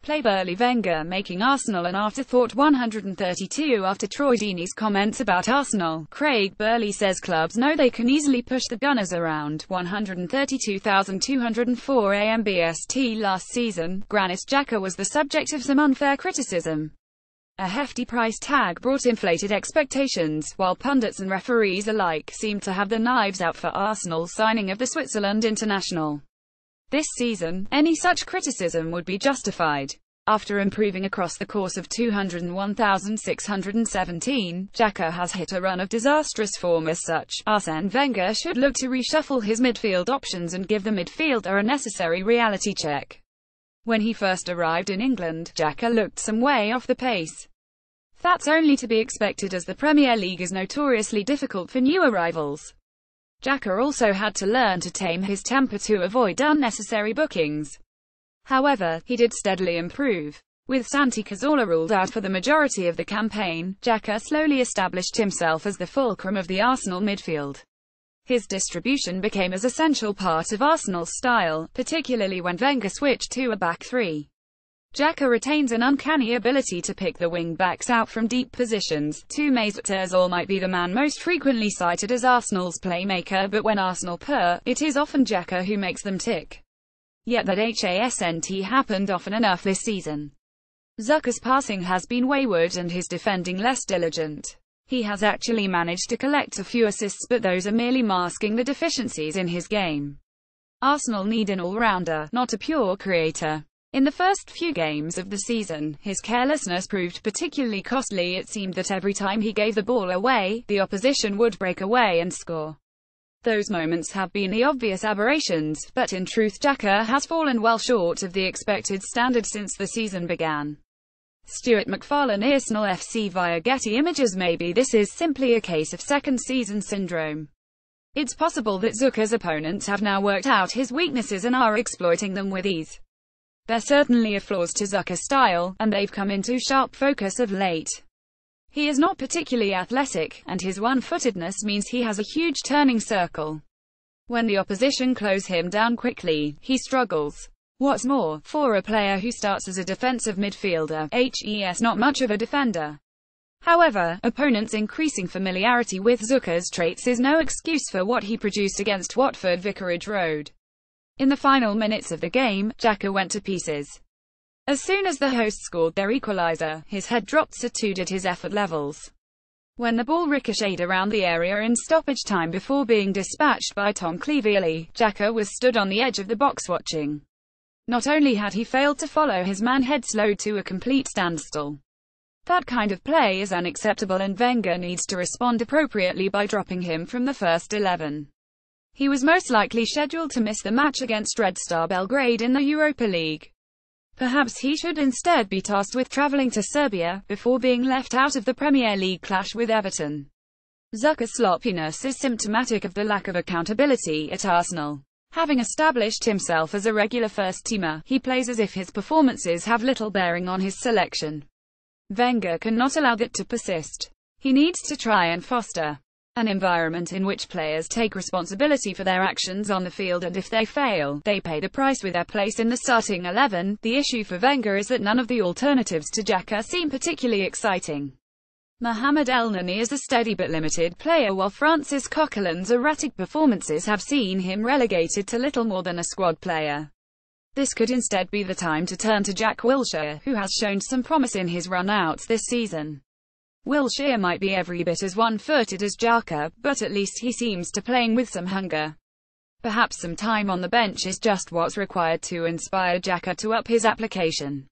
playBurley. Wenger making Arsenal an afterthought. 132 After Troy Deeneys comments about Arsenal, Craig Burley says clubs know they can easily push the Gunners around. 132,204 AM BST last season, Granit Xhaka was the subject of some unfair criticism. A hefty price tag brought inflated expectations, while pundits and referees alike seemed to have the knives out for Arsenal's signing of the Switzerland international. This season, any such criticism would be justified. After improving across the course of 201,617, Xhaka has hit a run of disastrous form. As such, Arsene Wenger should look to reshuffle his midfield options and give the midfielder a necessary reality check. When he first arrived in England, Xhaka looked some way off the pace. That's only to be expected as the Premier League is notoriously difficult for new arrivals. Xhaka also had to learn to tame his temper to avoid unnecessary bookings. However, he did steadily improve. With Santi Cazorla ruled out for the majority of the campaign, Xhaka slowly established himself as the fulcrum of the Arsenal midfield. His distribution became as essential part of Arsenal's style, particularly when Wenger switched to a back three. Xhaka retains an uncanny ability to pick the wing-backs out from deep positions. Mesut Ozil might be the man most frequently cited as Arsenal's playmaker, but when Arsenal purr, it is often Xhaka who makes them tick. Yet that hasn't happened often enough this season. Xhaka's passing has been wayward and his defending less diligent. He has actually managed to collect a few assists, but those are merely masking the deficiencies in his game. Arsenal need an all-rounder, not a pure creator. In the first few games of the season, his carelessness proved particularly costly. It seemed that every time he gave the ball away, the opposition would break away and score. Those moments have been the obvious aberrations, but in truth Xhaka has fallen well short of the expected standard since the season began. Stuart MacFarlaneArsenal FC via Getty ImagesMaybe. This is simply a case of second-season syndrome. It's possible that Xhaka's opponents have now worked out his weaknesses and are exploiting them with ease. There certainly are flaws to Xhaka's style, and they've come into sharp focus of late. He is not particularly athletic, and his one-footedness means he has a huge turning circle. When the opposition close him down quickly, he struggles. What's more, for a player who starts as a defensive midfielder, he's not much of a defender. However, opponents' increasing familiarity with Xhaka's traits is no excuse for what he produced against Watford Vicarage Road. In the final minutes of the game, Xhaka went to pieces. As soon as the hosts scored their equaliser, his head dropped, so too did his effort levels. When the ball ricocheted around the area in stoppage time before being dispatched by Tom Cleverley, Xhaka was stood on the edge of the box watching. Not only had he failed to follow his man, head slowed to a complete standstill. That kind of play is unacceptable and Wenger needs to respond appropriately by dropping him from the first 11. He was most likely scheduled to miss the match against Red Star Belgrade in the Europa League. Perhaps he should instead be tasked with travelling to Serbia, before being left out of the Premier League clash with Everton. Xhaka's sloppiness is symptomatic of the lack of accountability at Arsenal. Having established himself as a regular first-teamer, he plays as if his performances have little bearing on his selection. Wenger cannot allow that to persist. He needs to try and foster an environment in which players take responsibility for their actions on the field, and if they fail, they pay the price with their place in the starting 11. The issue for Wenger is that none of the alternatives to Xhaka seem particularly exciting. Mohamed Elneny is a steady but limited player, while Francis Coquelin's erratic performances have seen him relegated to little more than a squad player. This could instead be the time to turn to Jack Wilshere, who has shown some promise in his run-outs this season. Wilshere might be every bit as one-footed as Xhaka, but at least he seems to playing with some hunger. Perhaps some time on the bench is just what's required to inspire Xhaka to up his application.